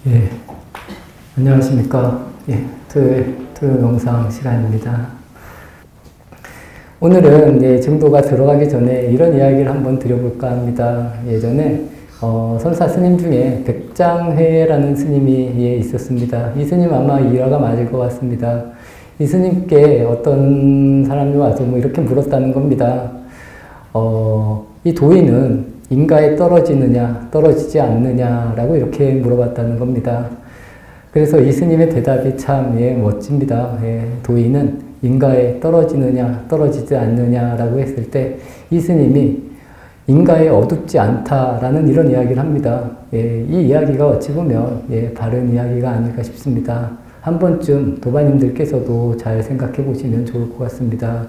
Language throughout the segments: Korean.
예, 안녕하십니까. 예, 토요일 영상 시간입니다. 오늘은 정도가 들어가기 전에 이런 이야기를 한번 드려볼까 합니다. 예전에 선사 스님 중에 백장회라는 스님이 있었습니다. 이 스님 아마 일화가 맞을 것 같습니다. 이 스님께 어떤 사람이 와서 이렇게 물었다는 겁니다. 이 도인은 인가에 떨어지느냐, 떨어지지 않느냐라고 이렇게 물어봤다는 겁니다. 그래서 이 스님의 대답이 참 멋집니다. 도인은 인가에 떨어지느냐, 떨어지지 않느냐라고 했을 때 이 스님이 인가에 어둡지 않다라는 이런 이야기를 합니다. 이 이야기가 어찌 보면 바른 이야기가 아닐까 싶습니다. 한 번쯤 도바님들께서도 잘 생각해 보시면 좋을 것 같습니다.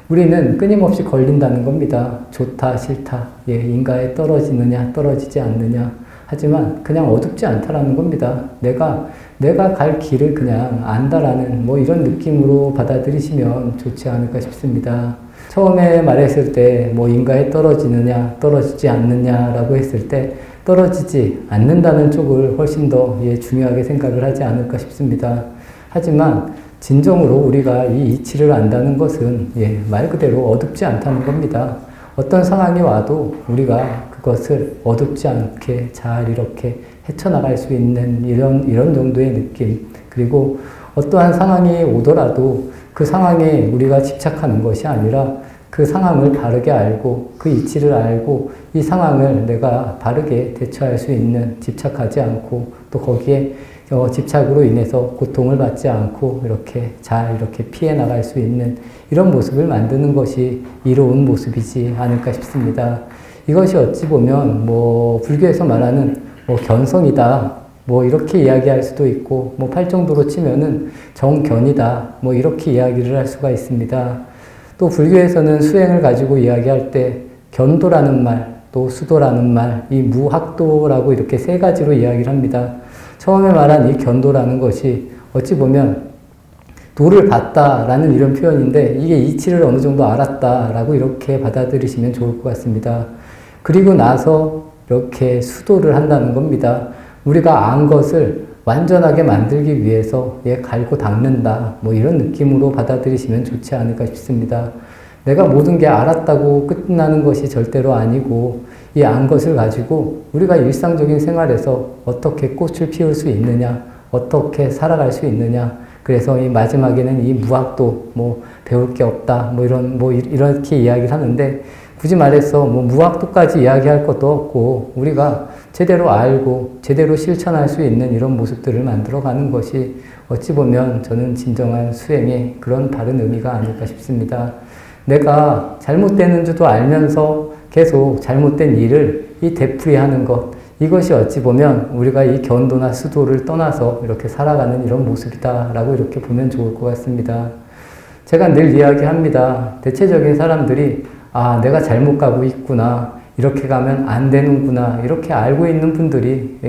우리는 끊임없이 걸린다는 겁니다. 좋다, 싫다, 인가에 떨어지느냐, 떨어지지 않느냐. 하지만 그냥 어둡지 않다라는 겁니다. 내가 갈 길을 그냥 안다라는 이런 느낌으로 받아들이시면 좋지 않을까 싶습니다. 처음에 말했을 때 인가에 떨어지느냐, 떨어지지 않느냐라고 했을 때 떨어지지 않는다는 쪽을 훨씬 더 중요하게 생각을 하지 않을까 싶습니다. 하지만 진정으로 우리가 이 이치를 안다는 것은 말 그대로 어둡지 않다는 겁니다. 어떤 상황이 와도 우리가 그것을 어둡지 않게 잘 이렇게 헤쳐나갈 수 있는 이런 정도의 느낌, 그리고 어떠한 상황이 오더라도 그 상황에 우리가 집착하는 것이 아니라 그 상황을 바르게 알고 그 이치를 알고 이 상황을 내가 바르게 대처할 수 있는, 집착하지 않고 또 거기에 집착으로 인해서 고통을 받지 않고 이렇게 잘 이렇게 피해 나갈 수 있는 이런 모습을 만드는 것이 이로운 모습이지 않을까 싶습니다. 이것이 어찌 보면 불교에서 말하는 견성이다 이렇게 이야기할 수도 있고 팔정도로 치면은 정견이다 이렇게 이야기를 할 수가 있습니다. 또 불교에서는 수행을 가지고 이야기할 때 견도라는 말, 또 수도라는 말, 이 무학도라고 이렇게 세 가지로 이야기를 합니다. 처음에 말한 이 견도라는 것이 어찌 보면 도를 봤다라는 이런 표현인데 이게 이치를 어느 정도 알았다라고 이렇게 받아들이시면 좋을 것 같습니다. 그리고 나서 이렇게 수도를 한다는 겁니다. 우리가 안 것을 완전하게 만들기 위해서 갈고 닦는다 이런 느낌으로 받아들이시면 좋지 않을까 싶습니다. 내가 모든 게 알았다고 끝나는 것이 절대로 아니고 이 안 것을 가지고 우리가 일상적인 생활에서 어떻게 꽃을 피울 수 있느냐, 어떻게 살아갈 수 있느냐. 그래서 이 마지막에는 이 무학도 배울 게 없다 이렇게 이야기를 하는데 굳이 말해서 무학도까지 이야기할 것도 없고 우리가 제대로 알고 제대로 실천할 수 있는 이런 모습들을 만들어가는 것이 어찌 보면 저는 진정한 수행의 그런 바른 의미가 아닐까 싶습니다. 내가 잘못되는 줄도 알면서 계속 잘못된 일을 되풀이하는 것, 이것이 어찌 보면 우리가 이 견도나 수도를 떠나서 이렇게 살아가는 이런 모습이다라고 이렇게 보면 좋을 것 같습니다. 제가 늘 이야기합니다. 대체적인 사람들이 내가 잘못 가고 있구나, 이렇게 가면 안 되는구나 이렇게 알고 있는 분들이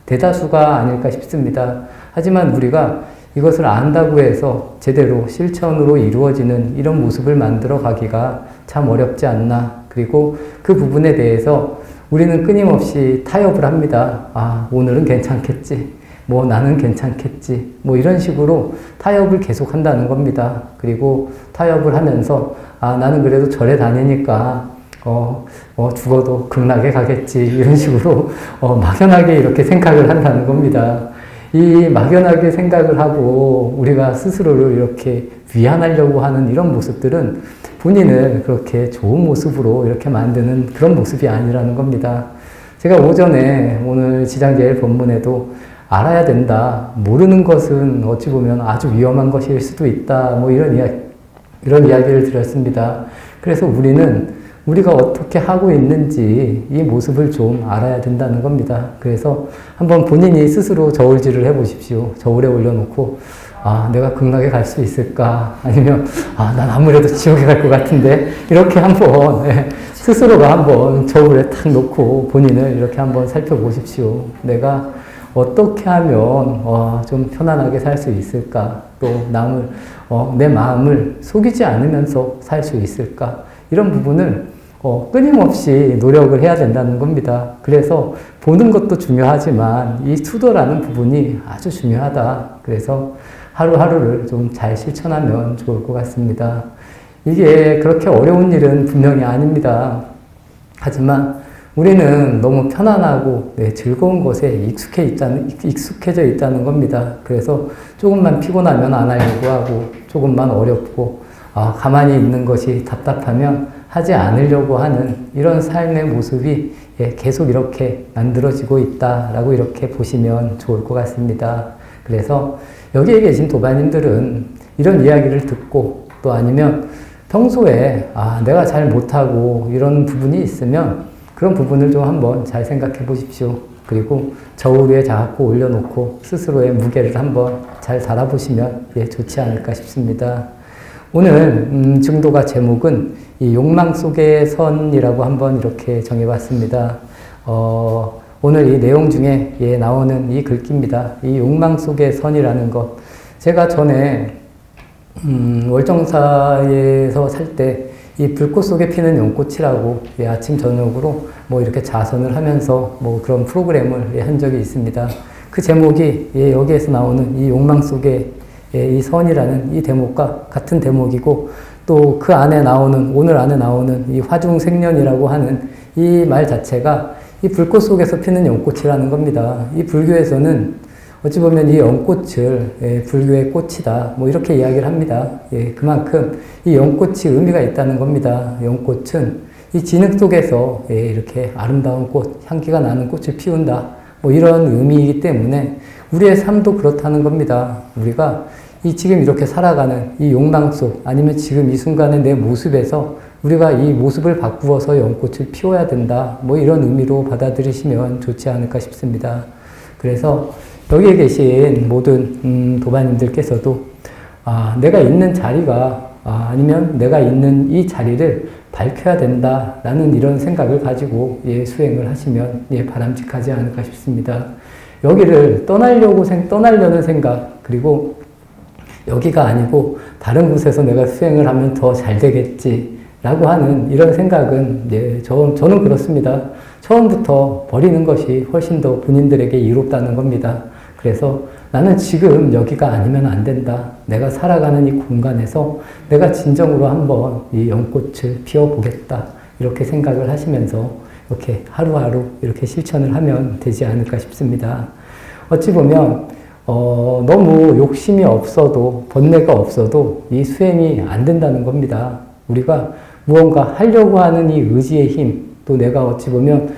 대다수가 아닐까 싶습니다. 하지만 우리가 이것을 안다고 해서 제대로 실천으로 이루어지는 이런 모습을 만들어 가기가 참 어렵지 않나. 그리고 그 부분에 대해서 우리는 끊임없이 타협을 합니다. 오늘은 괜찮겠지. 나는 괜찮겠지. 이런 식으로 타협을 계속 한다는 겁니다. 그리고 타협을 하면서 나는 그래도 절에 다니니까 죽어도 극락에 가겠지. 이런 식으로 막연하게 이렇게 생각을 한다는 겁니다. 이 막연하게 생각을 하고 우리가 스스로를 이렇게 위안하려고 하는 이런 모습들은 본인을 그렇게 좋은 모습으로 이렇게 만드는 그런 모습이 아니라는 겁니다. 제가 오전에 오늘 지장제일 본문에도 알아야 된다. 모르는 것은 어찌 보면 아주 위험한 것일 수도 있다. 이런 이야기를 드렸습니다. 그래서 우리가 어떻게 하고 있는지 이 모습을 좀 알아야 된다는 겁니다. 그래서 한번 본인이 스스로 저울질을 해보십시오. 저울에 올려놓고 내가 극락에 갈 수 있을까? 아니면 난 아무래도 지옥에 갈 것 같은데 이렇게 한번 스스로가 한번 저울에 탁 놓고 본인을 이렇게 한번 살펴보십시오. 내가 어떻게 하면 좀 편안하게 살 수 있을까? 또 내 마음을 속이지 않으면서 살 수 있을까? 이런 부분을 끊임없이 노력을 해야 된다는 겁니다. 그래서 보는 것도 중요하지만 이 투도라는 부분이 아주 중요하다. 그래서 하루하루를 좀 잘 실천하면 좋을 것 같습니다. 이게 그렇게 어려운 일은 분명히 아닙니다. 하지만 우리는 너무 편안하고 즐거운 것에 익숙해져 있다는 겁니다. 그래서 조금만 피곤하면 안 하려고 하고 조금만 어렵고 가만히 있는 것이 답답하면 하지 않으려고 하는 이런 삶의 모습이 계속 이렇게 만들어지고 있다라고 이렇게 보시면 좋을 것 같습니다. 그래서 여기에 계신 도반님들은 이런 이야기를 듣고 또 아니면 평소에 내가 잘 못하고 이런 부분이 있으면 그런 부분을 좀 한번 잘 생각해 보십시오. 그리고 저울 위에 자꾸 올려놓고 스스로의 무게를 한번 잘 달아보시면 좋지 않을까 싶습니다. 오늘 증도가 제목은 이 욕망 속의 선이라고 한번 이렇게 정해봤습니다. 오늘 이 내용 중에 나오는 이 글귀입니다. 이 욕망 속의 선이라는 것. 제가 전에 월정사에서 살 때 이 불꽃 속에 피는 연꽃이라고 아침 저녁으로 뭐 이렇게 자선을 하면서 뭐 그런 프로그램을 한 적이 있습니다. 그 제목이 여기에서 나오는 이 욕망 속에 이 선이라는 이 대목과 같은 대목이고 또 그 안에 나오는 오늘 안에 나오는 이 화중생년이라고 하는 이 말 자체가 이 불꽃 속에서 피는 연꽃이라는 겁니다. 이 불교에서는 어찌 보면 이 연꽃을 불교의 꽃이다 뭐 이렇게 이야기를 합니다. 그만큼 이 연꽃이 의미가 있다는 겁니다. 연꽃은 이 진흙 속에서 이렇게 아름다운 꽃, 향기가 나는 꽃을 피운다 뭐 이런 의미이기 때문에 우리의 삶도 그렇다는 겁니다. 우리가 지금 이렇게 살아가는 이 욕망 속 아니면 지금 이 순간의 내 모습에서 우리가 이 모습을 바꾸어서 연꽃을 피워야 된다 뭐 이런 의미로 받아들이시면 좋지 않을까 싶습니다. 그래서 여기에 계신 모든 도반님들께서도 내가 있는 자리가 아니면 내가 있는 이 자리를 밝혀야 된다라는 이런 생각을 가지고 수행을 하시면 바람직하지 않을까 싶습니다. 여기를 떠나려는 생각 그리고 여기가 아니고 다른 곳에서 내가 수행을 하면 더 잘 되겠지 라고 하는 이런 생각은 저는 그렇습니다. 처음부터 버리는 것이 훨씬 더 본인들에게 이롭다는 겁니다. 그래서 나는 지금 여기가 아니면 안 된다. 내가 살아가는 이 공간에서 내가 진정으로 한번 이 연꽃을 피워보겠다. 이렇게 생각을 하시면서 이렇게 하루하루 이렇게 실천을 하면 되지 않을까 싶습니다. 어찌 보면 너무 욕심이 없어도 번뇌가 없어도 이 수행이 안 된다는 겁니다. 우리가 무언가 하려고 하는 이 의지의 힘, 또 내가 어찌 보면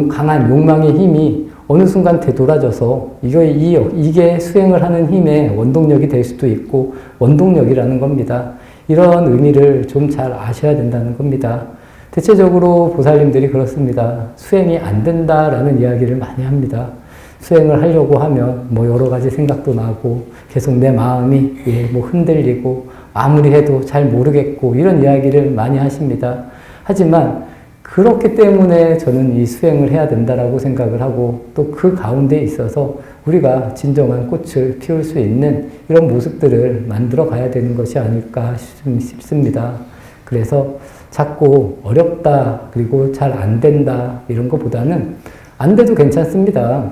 강한 욕망의 힘이 어느 순간 되돌아져서 이게 수행을 하는 힘의 원동력이 될 수도 있고 원동력이라는 겁니다. 이런 의미를 좀 잘 아셔야 된다는 겁니다. 대체적으로 보살님들이 그렇습니다. 수행이 안 된다라는 이야기를 많이 합니다. 수행을 하려고 하면 뭐 여러 가지 생각도 나고 계속 내 마음이 뭐 흔들리고 아무리 해도 잘 모르겠고 이런 이야기를 많이 하십니다. 하지만 그렇기 때문에 저는 이 수행을 해야 된다라고 생각을 하고 또 그 가운데 있어서 우리가 진정한 꽃을 피울 수 있는 이런 모습들을 만들어 가야 되는 것이 아닐까 싶습니다. 그래서 자꾸 어렵다 그리고 잘 안 된다 이런 것보다는 안 돼도 괜찮습니다.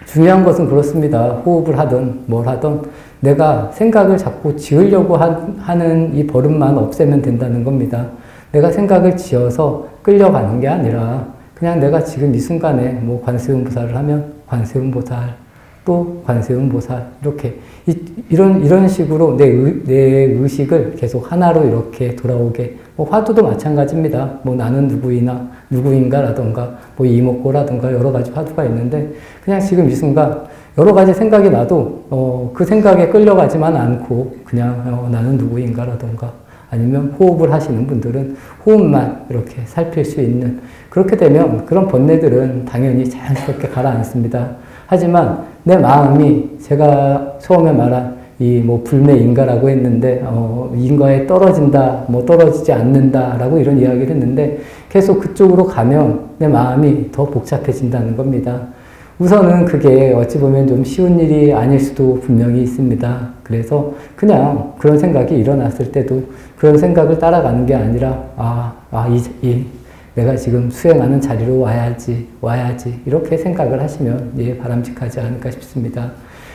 중요한 것은 그렇습니다. 호흡을 하든 뭘 하든 내가 생각을 자꾸 지으려고 하는 이 버릇만 없애면 된다는 겁니다. 내가 생각을 지어서 끌려가는 게 아니라 그냥 내가 지금 이 순간에 뭐 관세음보살을 하면 관세음보살 또 관세음보살 이렇게 이런 식으로 내 의식을 계속 하나로 이렇게 돌아오게 뭐 화두도 마찬가지입니다. 뭐 나는 누구인가라던가 뭐 이목고라던가 여러 가지 화두가 있는데 그냥 지금 이 순간 여러 가지 생각이 나도 그 생각에 끌려가지만 않고 그냥 나는 누구인가라던가 아니면 호흡을 하시는 분들은 호흡만 이렇게 살필 수 있는 그렇게 되면 그런 번뇌들은 당연히 자연스럽게 가라앉습니다. 하지만 내 마음이 제가 처음에 말한 이 뭐 불매인가라고 했는데 인가에 떨어진다 뭐 떨어지지 않는다라고 이런 이야기를 했는데 계속 그쪽으로 가면 내 마음이 더 복잡해진다는 겁니다. 우선은 그게 어찌 보면 좀 쉬운 일이 아닐 수도 분명히 있습니다. 그래서 그냥 그런 생각이 일어났을 때도 그런 생각을 따라가는 게 아니라 내가 지금 수행하는 자리로 와야지 이렇게 생각을 하시면 바람직하지 않을까 싶습니다.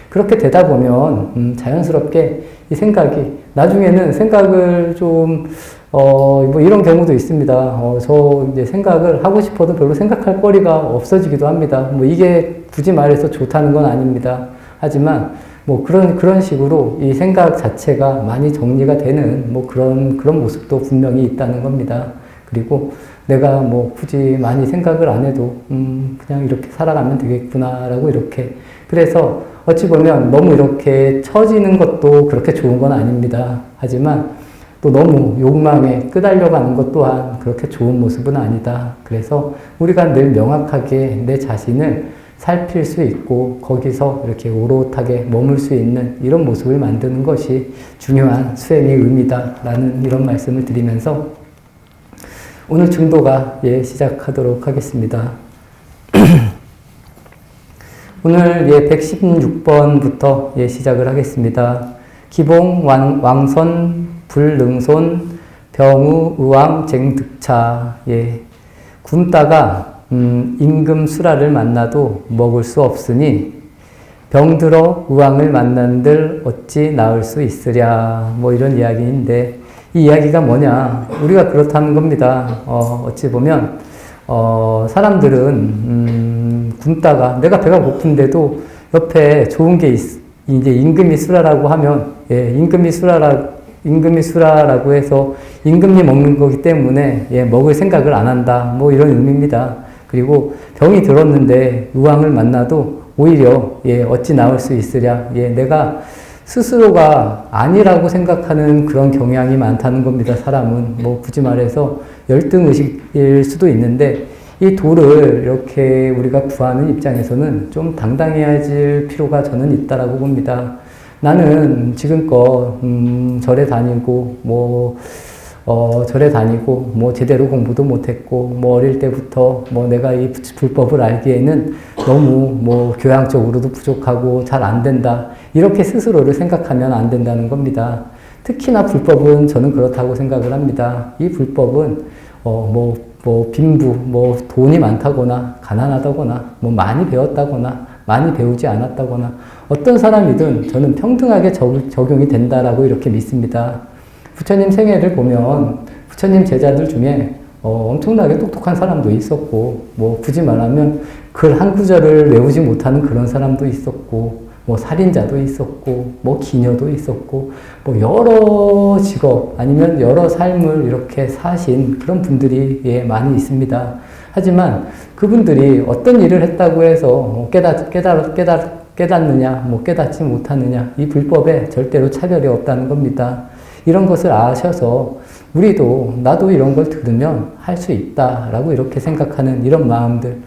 그렇게 되다 보면 자연스럽게 이 생각이 나중에는 생각을 좀 뭐 이런 경우도 있습니다. 저 이제 생각을 하고 싶어도 별로 생각할 거리가 없어지기도 합니다. 뭐 이게 굳이 말해서 좋다는 건 아닙니다. 하지만 뭐 그런 식으로 이 생각 자체가 많이 정리가 되는 뭐 그런 모습도 분명히 있다는 겁니다. 그리고 내가 뭐 굳이 많이 생각을 안 해도 그냥 이렇게 살아가면 되겠구나라고 이렇게. 그래서 어찌 보면 너무 이렇게 처지는 것도 그렇게 좋은 건 아닙니다. 하지만 또 너무 욕망에 끄달려가는 것 또한 그렇게 좋은 모습은 아니다. 그래서 우리가 늘 명확하게 내 자신을 살필 수 있고 거기서 이렇게 오롯하게 머물 수 있는 이런 모습을 만드는 것이 중요한 수행의 의미다라는 이런 말씀을 드리면서 오늘 중도가 시작하도록 하겠습니다. 오늘 116번부터 시작을 하겠습니다. 기봉 왕선 불능손 병우 의왕 쟁득차. 굶다가 임금 수라를 만나도 먹을 수 없으니 병들어 의왕을 만난들 어찌 나을 수 있으랴. 뭐 이런 이야기인데 이 이야기가 뭐냐? 우리가 그렇다는 겁니다. 어찌 보면 사람들은 굶다가 내가 배가 고픈데도 옆에 좋은 게 이제 임금이 수라라고 하면 임금이 수라라고 해서 임금이 먹는 거기 때문에 먹을 생각을 안 한다. 뭐 이런 의미입니다. 그리고 병이 들었는데 의왕을 만나도 오히려 어찌 나을 수 있으랴. 내가 스스로가 아니라고 생각하는 그런 경향이 많다는 겁니다. 사람은 뭐 굳이 말해서 열등의식일 수도 있는데 이 도를 이렇게 우리가 구하는 입장에서는 좀 당당해질 필요가 저는 있다라고 봅니다. 나는 지금껏 절에 다니고 뭐 제대로 공부도 못했고 뭐 어릴 때부터 뭐 내가 이 불법을 알기에는 너무 뭐 교양적으로도 부족하고 잘 안 된다. 이렇게 스스로를 생각하면 안 된다는 겁니다. 특히나 불법은 저는 그렇다고 생각을 합니다. 이 불법은 빈부, 뭐 돈이 많다거나 가난하다거나 뭐 많이 배웠다거나 많이 배우지 않았다거나 어떤 사람이든 저는 평등하게 적용이 된다라고 이렇게 믿습니다. 부처님 생애를 보면 부처님 제자들 중에 엄청나게 똑똑한 사람도 있었고 뭐 굳이 말하면 글 한 구절을 외우지 못하는 그런 사람도 있었고 뭐 살인자도 있었고 뭐 기녀도 있었고 뭐 여러 직업 아니면 여러 삶을 이렇게 사신 그런 분들이 많이 있습니다. 하지만 그분들이 어떤 일을 했다고 해서 깨닫느냐 뭐 깨닫지 못하느냐 이 불법에 절대로 차별이 없다는 겁니다. 이런 것을 아셔서 우리도 나도 이런 걸 들으면 할 수 있다라고 이렇게 생각하는 이런 마음들.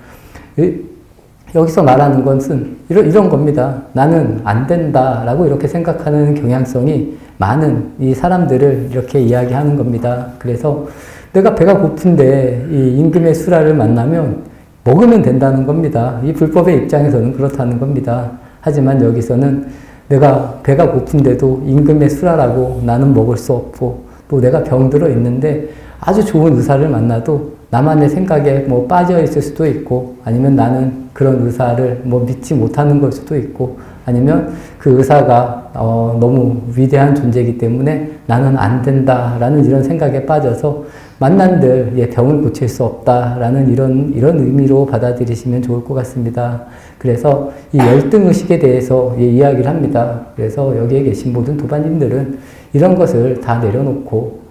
여기서 말하는 것은 이런 겁니다. 나는 안 된다라고 이렇게 생각하는 경향성이 많은 이 사람들을 이렇게 이야기하는 겁니다. 그래서 내가 배가 고픈데 이 임금의 수라를 만나면 먹으면 된다는 겁니다. 이 불법의 입장에서는 그렇다는 겁니다. 하지만 여기서는 내가 배가 고픈데도 임금의 수라라고 나는 먹을 수 없고 또 내가 병들어 있는데 아주 좋은 의사를 만나도 나만의 생각에 뭐 빠져 있을 수도 있고 아니면 나는 그런 의사를 뭐 믿지 못하는 걸 수도 있고 아니면 그 의사가 너무 위대한 존재이기 때문에 나는 안 된다라는 이런 생각에 빠져서 만난들 병을 고칠 수 없다라는 이런 의미로 받아들이시면 좋을 것 같습니다. 그래서 이 열등의식에 대해서 이야기를 합니다. 그래서 여기에 계신 모든 도반님들은 이런 것을 다 내려놓고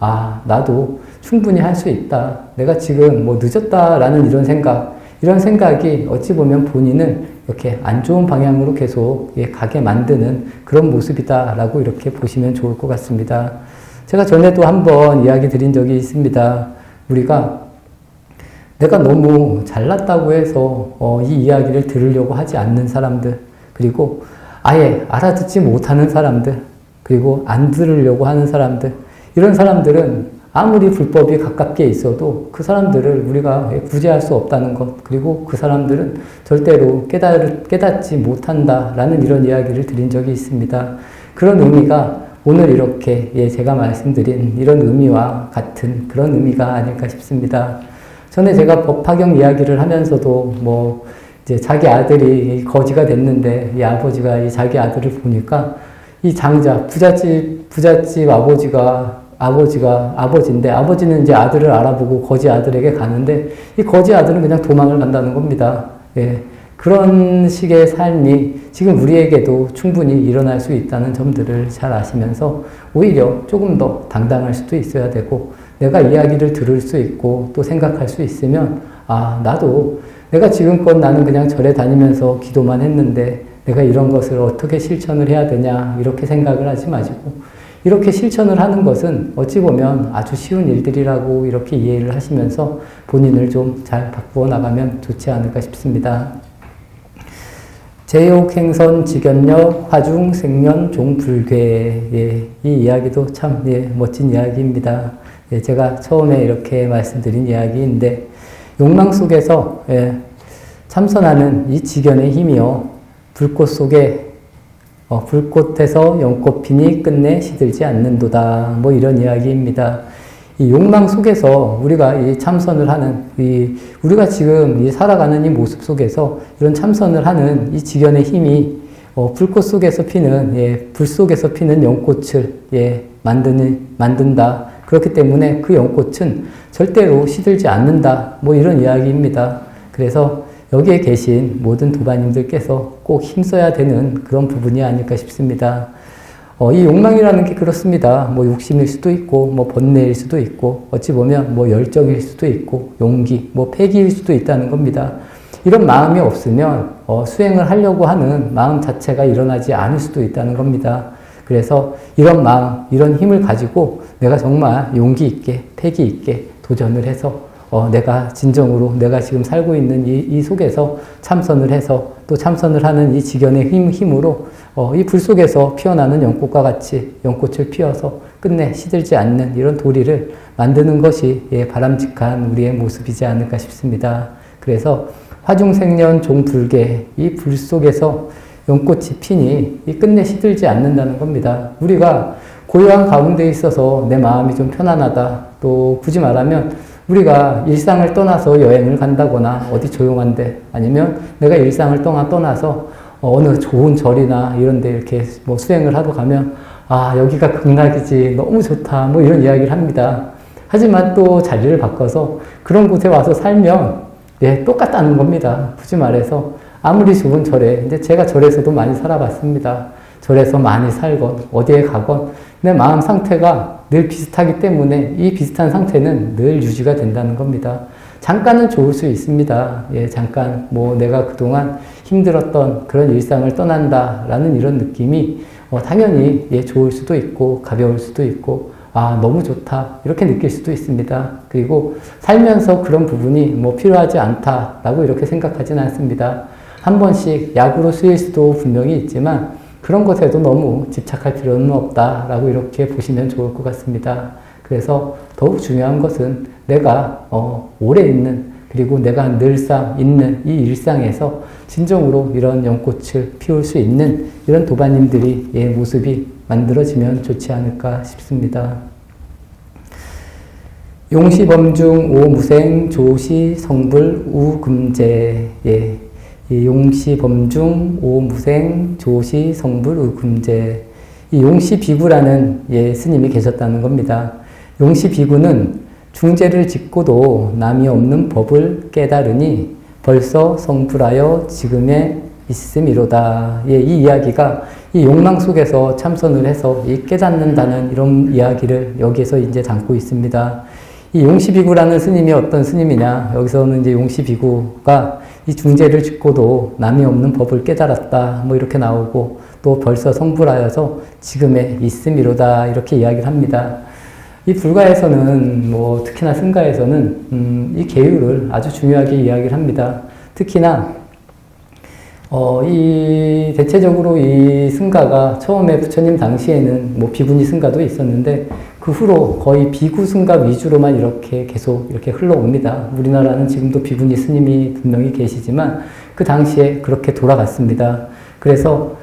나도 충분히 할 수 있다. 내가 지금 뭐 늦었다라는 이런 생각이 어찌 보면 본인을 이렇게 안 좋은 방향으로 계속 가게 만드는 그런 모습이다라고 이렇게 보시면 좋을 것 같습니다. 제가 전에도 한번 이야기 드린 적이 있습니다. 우리가 내가 너무 잘났다고 해서 이 이야기를 들으려고 하지 않는 사람들, 그리고 아예 알아듣지 못하는 사람들, 그리고 안 들으려고 하는 사람들, 이런 사람들은 아무리 불법이 가깝게 있어도 그 사람들을 우리가 구제할 수 없다는 것, 그리고 그 사람들은 절대로 깨닫지 못한다라는 이런 이야기를 드린 적이 있습니다. 그런 의미가 오늘 이렇게 제가 말씀드린 이런 의미와 같은 그런 의미가 아닐까 싶습니다. 전에 제가 법화경 이야기를 하면서도 뭐 이제 자기 아들이 거지가 됐는데 이 아버지가 이 자기 아들을 보니까 이 장자 부잣집 아버지인데 아버지는 이제 아들을 알아보고 거지 아들에게 가는데 이 거지 아들은 그냥 도망을 간다는 겁니다. 예. 그런 식의 삶이 지금 우리에게도 충분히 일어날 수 있다는 점들을 잘 아시면서 오히려 조금 더 당당할 수도 있어야 되고 내가 이야기를 들을 수 있고 또 생각할 수 있으면 아, 나도 내가 지금껏 나는 그냥 절에 다니면서 기도만 했는데 내가 이런 것을 어떻게 실천을 해야 되냐 이렇게 생각을 하지 마시고 이렇게 실천을 하는 것은 어찌 보면 아주 쉬운 일들이라고 이렇게 이해를 하시면서 본인을 좀 잘 바꾸어 나가면 좋지 않을까 싶습니다. 제욕행선 직연력 화중 생년 종불괴 예, 이 이야기도 참 예, 멋진 이야기입니다. 예, 제가 처음에 이렇게 말씀드린 이야기인데 욕망 속에서 예, 참선하는 이 직연의 힘이요 불꽃 속에 불꽃에서 연꽃 피니 끝내 시들지 않는도다 뭐 이런 이야기입니다. 이 욕망 속에서 우리가 이 참선을 하는 우리가 지금 이 살아가는 이 모습 속에서 이런 참선을 하는 이 직연의 힘이 불꽃 속에서 피는 예, 불 속에서 피는 연꽃을 예, 만든다. 그렇기 때문에 그 연꽃은 절대로 시들지 않는다. 뭐 이런 이야기입니다. 그래서 여기에 계신 모든 도반님들께서 꼭 힘써야 되는 그런 부분이 아닐까 싶습니다. 이 욕망이라는 게 그렇습니다. 뭐 욕심일 수도 있고, 뭐 번뇌일 수도 있고, 어찌 보면 뭐 열정일 수도 있고, 용기, 뭐 패기일 수도 있다는 겁니다. 이런 마음이 없으면 수행을 하려고 하는 마음 자체가 일어나지 않을 수도 있다는 겁니다. 그래서 이런 마음, 이런 힘을 가지고 내가 정말 용기 있게, 패기 있게 도전을 해서 내가 진정으로 내가 지금 살고 있는 이 속에서 참선을 해서 또 참선을 하는 이 직연의 힘으로 이 불 속에서 피어나는 연꽃과 같이 연꽃을 피워서 끝내 시들지 않는 이런 도리를 만드는 것이 예, 바람직한 우리의 모습이지 않을까 싶습니다. 그래서 화중생년 종불괴 이 불 속에서 연꽃이 피니 이 끝내 시들지 않는다는 겁니다. 우리가 고요한 가운데 있어서 내 마음이 좀 편안하다. 또 굳이 말하면 우리가 일상을 떠나서 여행을 간다거나 어디 조용한데 아니면 내가 일상을 떠나서 어느 좋은 절이나 이런 데 이렇게 뭐 수행을 하러 가면 아 여기가 극락이지 너무 좋다 뭐 이런 이야기를 합니다. 하지만 또 자리를 바꿔서 그런 곳에 와서 살면 예 똑같다는 겁니다. 굳이 말해서 아무리 좋은 절에 이제 제가 절에서도 많이 살아봤습니다. 절에서 많이 살건 어디에 가건 내 마음 상태가 늘 비슷하기 때문에 이 비슷한 상태는 늘 유지가 된다는 겁니다. 잠깐은 좋을 수 있습니다. 예, 잠깐 뭐 내가 그동안 힘들었던 그런 일상을 떠난다라는 이런 느낌이 당연히 예, 좋을 수도 있고 가벼울 수도 있고 아 너무 좋다 이렇게 느낄 수도 있습니다. 그리고 살면서 그런 부분이 뭐 필요하지 않다라고 이렇게 생각하지는 않습니다. 한 번씩 약으로 쓰일 수도 분명히 있지만 그런 것에도 너무 집착할 필요는 없다라고 이렇게 보시면 좋을 것 같습니다. 그래서 더욱 중요한 것은 내가 오래 있는 그리고 내가 늘상 있는 이 일상에서 진정으로 이런 연꽃을 피울 수 있는 이런 도반님들이 예, 모습이 만들어지면 좋지 않을까 싶습니다. 용시범중 오무생 조시 성불 우금제 예. 이 용시범중 오무생 조시 성불 우금제 이 용시비구라는 예, 스님이 계셨다는 겁니다. 용시비구는 중제를 짓고도 남이 없는 법을 깨달으니 벌써 성불하여 지금에 있음이로다. 예, 이 이야기가 이 욕망 속에서 참선을 해서 이 깨닫는다는 이런 이야기를 여기에서 이제 담고 있습니다. 이 용시비구라는 스님이 어떤 스님이냐? 여기서는 이제 용시비구가 이 중제를 짓고도 남이 없는 법을 깨달았다. 뭐 이렇게 나오고 또 벌써 성불하여서 지금에 있음이로다. 이렇게 이야기를 합니다. 이 불가에서는 뭐 특히나 승가에서는 이 계율을 아주 중요하게 이야기를 합니다. 특히나 이 대체적으로 이 승가가 처음에 부처님 당시에는 뭐 비구니 승가도 있었는데 그 후로 거의 비구 승가 위주로만 이렇게 계속 이렇게 흘러옵니다. 우리나라는 지금도 비구니 스님이 분명히 계시지만 그 당시에 그렇게 돌아갔습니다. 그래서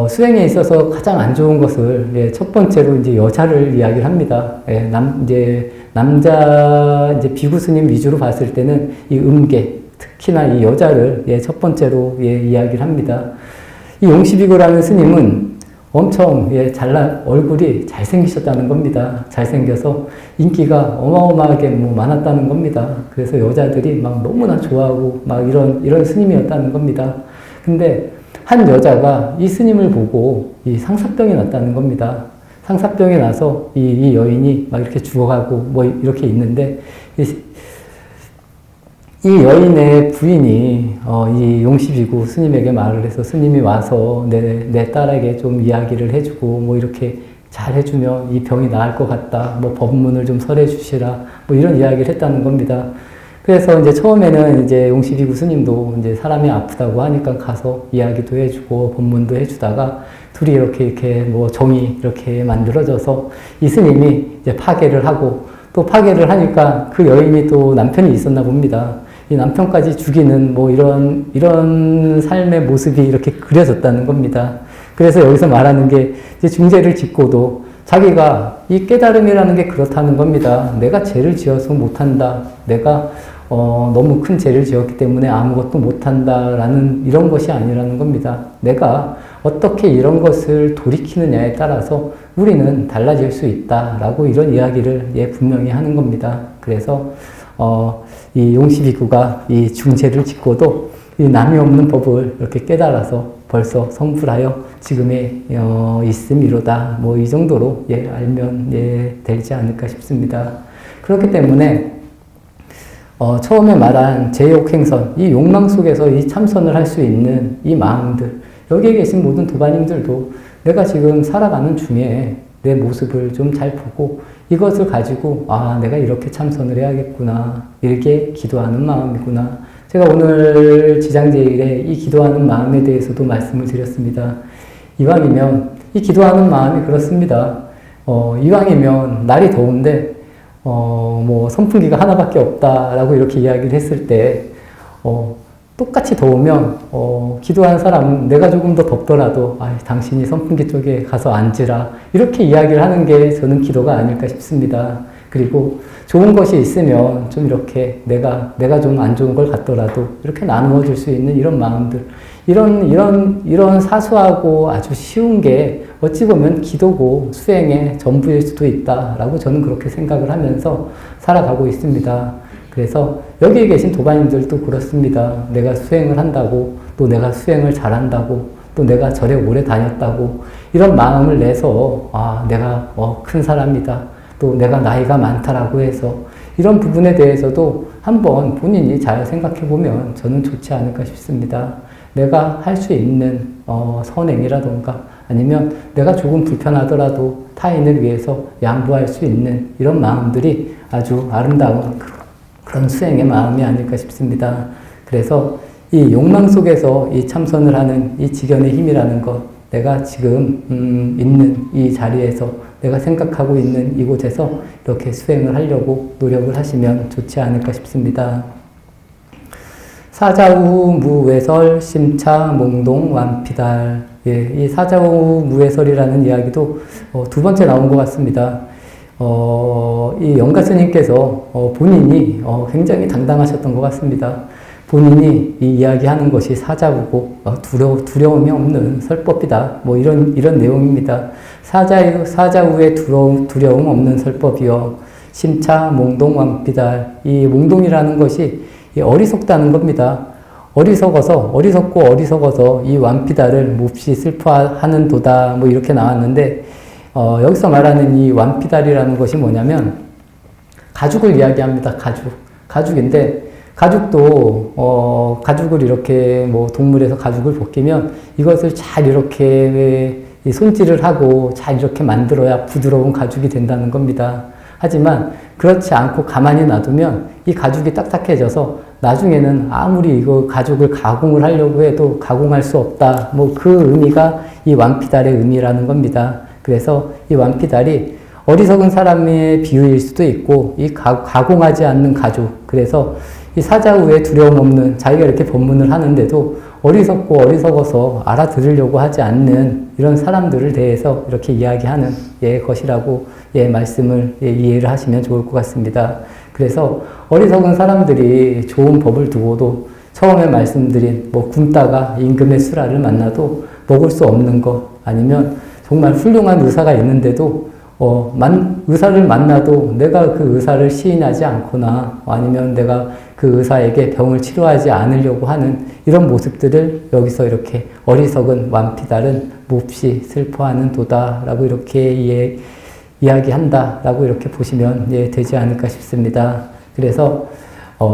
수행에 있어서 가장 안 좋은 것을 예, 첫 번째로 이제 여자를 이야기를 합니다. 예, 이제 남자 이제 비구 스님 위주로 봤을 때는 이 음계, 특히나 이 여자를 첫 번째로 이야기를 합니다. 이 용시비구라는 스님은 엄청 얼굴이 잘생기셨다는 겁니다. 잘생겨서 인기가 어마어마하게 많았다는 겁니다. 그래서 여자들이 막 너무나 좋아하고 막 이런 스님이었다는 겁니다. 근데 한 여자가 이 스님을 보고 이 상사병이 났다는 겁니다. 상사병이 나서 이 여인이 막 이렇게 죽어가고 뭐 이렇게 있는데 이 여인의 부인이 이 용시비구 스님에게 말을 해서 스님이 와서 내 딸에게 좀 이야기를 해주고 뭐 이렇게 잘 해주면 이 병이 나을 것 같다. 뭐 법문을 좀 설해 주시라. 뭐 이런 이야기를 했다는 겁니다. 그래서 이제 처음에는 이제 용시비구 스님도 이제 사람이 아프다고 하니까 가서 이야기도 해주고 법문도 해주다가 둘이 이렇게 뭐 정이 이렇게 만들어져서 이 스님이 이제 파괴를 하고 또 파괴를 하니까 그 여인이 또 남편이 있었나 봅니다. 이 남편까지 죽이는 뭐 이런 삶의 모습이 이렇게 그려졌다는 겁니다. 그래서 여기서 말하는 게 이제 중죄를 짓고도 자기가 이 깨달음이라는 게 그렇다는 겁니다. 내가 죄를 지어서 못한다. 내가 너무 큰 죄를 지었기 때문에 아무것도 못한다라는 이런 것이 아니라는 겁니다. 내가 어떻게 이런 것을 돌이키느냐에 따라서 우리는 달라질 수 있다라고 이런 이야기를 분명히 하는 겁니다. 그래서 이 용시비구가 이 중죄를 짓고도 이 남이 없는 법을 이렇게 깨달아서 벌써 성불하여 지금에 있음이로다. 뭐 이 정도로 알면 되지 않을까 싶습니다. 그렇기 때문에 처음에 말한 제욕행선, 이 욕망 속에서 이 참선을 할 수 있는 이 마음들, 여기에 계신 모든 도반님들도 내가 지금 살아가는 중에 내 모습을 좀 잘 보고 이것을 가지고 내가 이렇게 참선을 해야겠구나. 이렇게 기도하는 마음이구나. 제가 오늘 지장제일에 이 기도하는 마음에 대해서도 말씀을 드렸습니다. 이왕이면 이 기도하는 마음이 그렇습니다. 이왕이면 날이 더운데 뭐 선풍기가 하나밖에 없다라고 이렇게 이야기를 했을 때 똑같이 더우면 기도하는 사람은 내가 조금 더 덥더라도 당신이 선풍기 쪽에 가서 앉으라 이렇게 이야기를 하는 게 저는 기도가 아닐까 싶습니다. 그리고 좋은 것이 있으면 좀 이렇게 내가 좀 안 좋은 걸 갖더라도 이렇게 나누어 줄 수 있는 이런 마음들, 이런 사소하고 아주 쉬운 게 어찌 보면 기도고 수행의 전부일 수도 있다라고 저는 그렇게 생각을 하면서 살아가고 있습니다. 그래서 여기에 계신 도반님들도 그렇습니다. 내가 수행을 한다고, 또 내가 수행을 잘한다고, 또 내가 절에 오래 다녔다고 이런 마음을 내서 내가 큰 사람이다. 또 내가 나이가 많다라고 해서 이런 부분에 대해서도 한번 본인이 잘 생각해 보면 저는 좋지 않을까 싶습니다. 내가 할 수 있는 선행이라던가 아니면 내가 조금 불편하더라도 타인을 위해서 양보할 수 있는 이런 마음들이 아주 아름다운 그런 수행의 마음이 아닐까 싶습니다. 그래서 이 욕망 속에서 이 참선을 하는 이 지견의 힘이라는 것, 내가 지금 있는 이 자리에서 내가 생각하고 있는 이곳에서 이렇게 수행을 하려고 노력을 하시면 좋지 않을까 싶습니다. 사자우 무외설 심차 몽동 완피달. 이 사자우 무외설이라는 이야기도 두 번째 나온 것 같습니다. 이 영가스님께서 본인이 굉장히 당당하셨던 것 같습니다. 본인이 이 이야기하는 것이 사자우고 두려움이 없는 설법이다. 뭐 이런 내용입니다. 사자우의 두려움 없는 설법이요. 심차 몽동 완피달. 이 몽동이라는 것이 어리석다는 겁니다. 어리석어서 이 완피달을 몹시 슬퍼하는 도다. 뭐 이렇게 나왔는데 여기서 말하는 이 완피달이라는 것이 뭐냐면 가죽을 이야기합니다. 가죽인데 가죽도 가죽을 이렇게 뭐 동물에서 가죽을 벗기면 이것을 잘 이렇게 손질을 하고 잘 이렇게 만들어야 부드러운 가죽이 된다는 겁니다. 하지만 그렇지 않고 가만히 놔두면 이 가죽이 딱딱해져서 나중에는 아무리 이거 가죽을 가공을 하려고 해도 가공할 수 없다. 뭐 그 의미가 이 완피달의 의미라는 겁니다. 그래서 이 완피달이 어리석은 사람의 비유일 수도 있고 이 가공하지 않는 가죽. 그래서 이 사자우의 두려움 없는 자기가 이렇게 법문을 하는데도 어리석고 어리석어서 알아들으려고 하지 않는 이런 사람들을 대해서 이렇게 이야기하는 것이라고 말씀을 이해를 하시면 좋을 것 같습니다. 그래서 어리석은 사람들이 좋은 법을 두고도 처음에 말씀드린 굶다가 임금의 수라를 만나도 먹을 수 없는 것, 아니면 정말 훌륭한 의사가 있는데도 의사를 만나도 내가 그 의사를 시인하지 않거나 아니면 내가 그 의사에게 병을 치료하지 않으려고 하는 이런 모습들을 여기서 이렇게 어리석은 완피달은 몹시 슬퍼하는 도다라고 이렇게 이야기한다라고 이렇게 보시면 되지 않을까 싶습니다. 그래서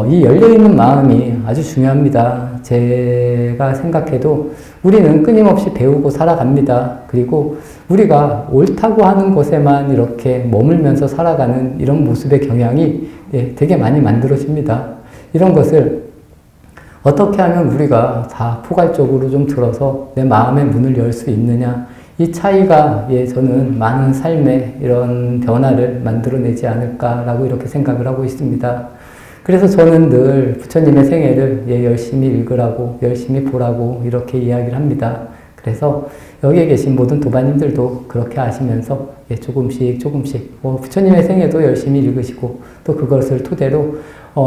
이 열려있는 마음이 아주 중요합니다. 제가 생각해도 우리는 끊임없이 배우고 살아갑니다. 그리고 우리가 옳다고 하는 것에만 이렇게 머물면서 살아가는 이런 모습의 경향이 되게 많이 만들어집니다. 이런 것을 어떻게 하면 우리가 다 포괄적으로 좀 들어서 내 마음의 문을 열 수 있느냐, 이 차이가 저는 많은 삶의 이런 변화를 만들어내지 않을까라고 이렇게 생각을 하고 있습니다. 그래서 저는 늘 부처님의 생애를 열심히 읽으라고, 열심히 보라고 이렇게 이야기를 합니다. 그래서 여기에 계신 모든 도반님들도 그렇게 아시면서 조금씩 부처님의 생애도 열심히 읽으시고, 또 그것을 토대로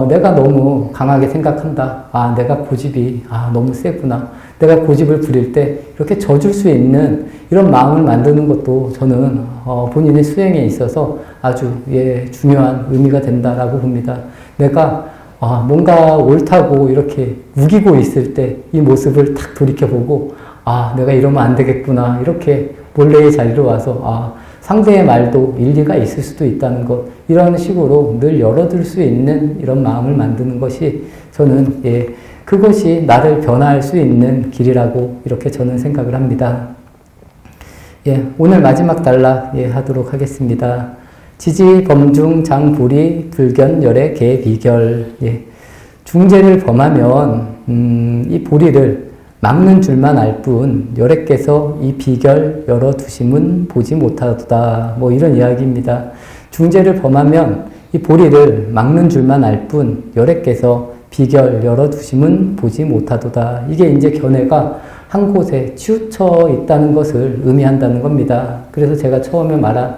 내가 너무 강하게 생각한다. 내가 고집이 너무 세구나. 내가 고집을 부릴 때 이렇게 져줄 수 있는 이런 마음을 만드는 것도 저는 본인의 수행에 있어서 아주 중요한 의미가 된다라고 봅니다. 내가 뭔가 옳다고 이렇게 우기고 있을 때 이 모습을 탁 돌이켜보고 내가 이러면 안 되겠구나, 이렇게 본래의 자리로 와서 상대의 말도 일리가 있을 수도 있다는 것, 이런 식으로 늘 열어둘 수 있는 이런 마음을 만드는 것이 저는 그것이 나를 변화할 수 있는 길이라고 이렇게 저는 생각을 합니다. 오늘 마지막 단락 하도록 하겠습니다. 지지 범중 장불이 불견 열의 개 비결. 중재를 범하면 이 보리를 막는 줄만 알 뿐 열애께서 이 비결 열어두심은 보지 못하도다. 이런 이야기입니다. 중재를 범하면 이 보리를 막는 줄만 알 뿐 열애께서 비결 열어두심은 보지 못하도다. 이게 이제 견해가 한 곳에 치우쳐 있다는 것을 의미한다는 겁니다. 그래서 제가 처음에 말한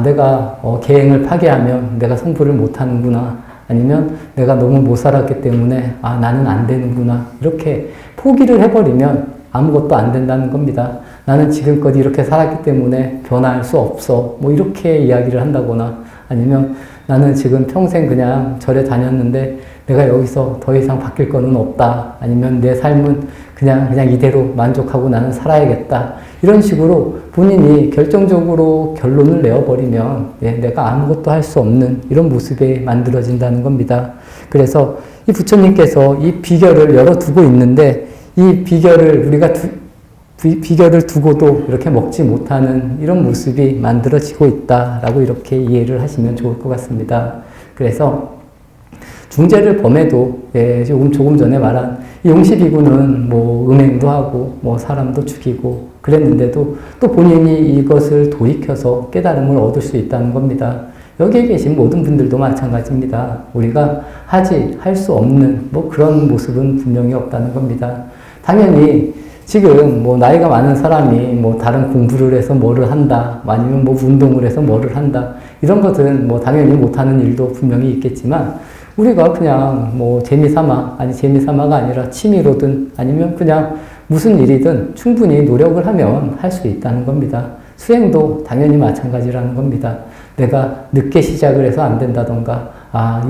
내가 계행을 파괴하면 내가 성불을 못하는구나, 아니면 내가 너무 못 살았기 때문에 나는 안 되는구나, 이렇게 포기를 해버리면 아무것도 안 된다는 겁니다. 나는 지금껏 이렇게 살았기 때문에 변화할 수 없어, 이렇게 이야기를 한다거나, 아니면 나는 지금 평생 그냥 절에 다녔는데 내가 여기서 더 이상 바뀔 거는 없다, 아니면 내 삶은 그냥 이대로 만족하고 나는 살아야겠다, 이런 식으로 본인이 결정적으로 결론을 내어버리면 내가 아무것도 할 수 없는 이런 모습이 만들어진다는 겁니다. 그래서 이 부처님께서 이 비결을 열어두고 있는데, 이 비결을 우리가 비결을 두고도 이렇게 먹지 못하는 이런 모습이 만들어지고 있다라고 이렇게 이해를 하시면 좋을 것 같습니다. 그래서 중재를 범해도 조금 전에 말한 이 용시비구는 음행도 하고 사람도 죽이고 그랬는데도 또 본인이 이것을 돌이켜서 깨달음을 얻을 수 있다는 겁니다. 여기에 계신 모든 분들도 마찬가지입니다. 우리가 할 수 없는 그런 모습은 분명히 없다는 겁니다. 당연히 지금 나이가 많은 사람이 다른 공부를 해서 뭐를 한다, 아니면 운동을 해서 뭐를 한다, 이런 것은 당연히 못하는 일도 분명히 있겠지만, 우리가 그냥 재미삼아가 아니라 취미로든 아니면 그냥 무슨 일이든 충분히 노력을 하면 할 수 있다는 겁니다. 수행도 당연히 마찬가지라는 겁니다. 내가 늦게 시작을 해서 안 된다던가,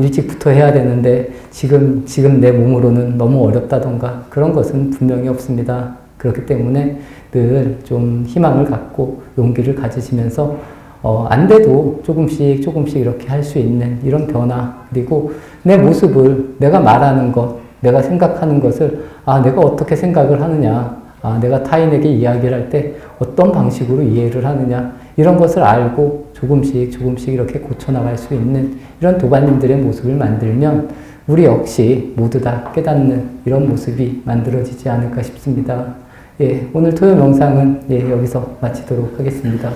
일찍부터 해야 되는데 지금 내 몸으로는 너무 어렵다던가, 그런 것은 분명히 없습니다. 그렇기 때문에 늘 좀 희망을 갖고 용기를 가지시면서 안 돼도 조금씩 이렇게 할 수 있는 이런 변화, 그리고 내 모습을, 내가 말하는 것, 내가 생각하는 것을 내가 어떻게 생각을 하느냐, 내가 타인에게 이야기를 할 때 어떤 방식으로 이해를 하느냐, 이런 것을 알고 조금씩 이렇게 고쳐나갈 수 있는 이런 도반님들의 모습을 만들면 우리 역시 모두 다 깨닫는 이런 모습이 만들어지지 않을까 싶습니다. 오늘 토요 명상은 여기서 마치도록 하겠습니다.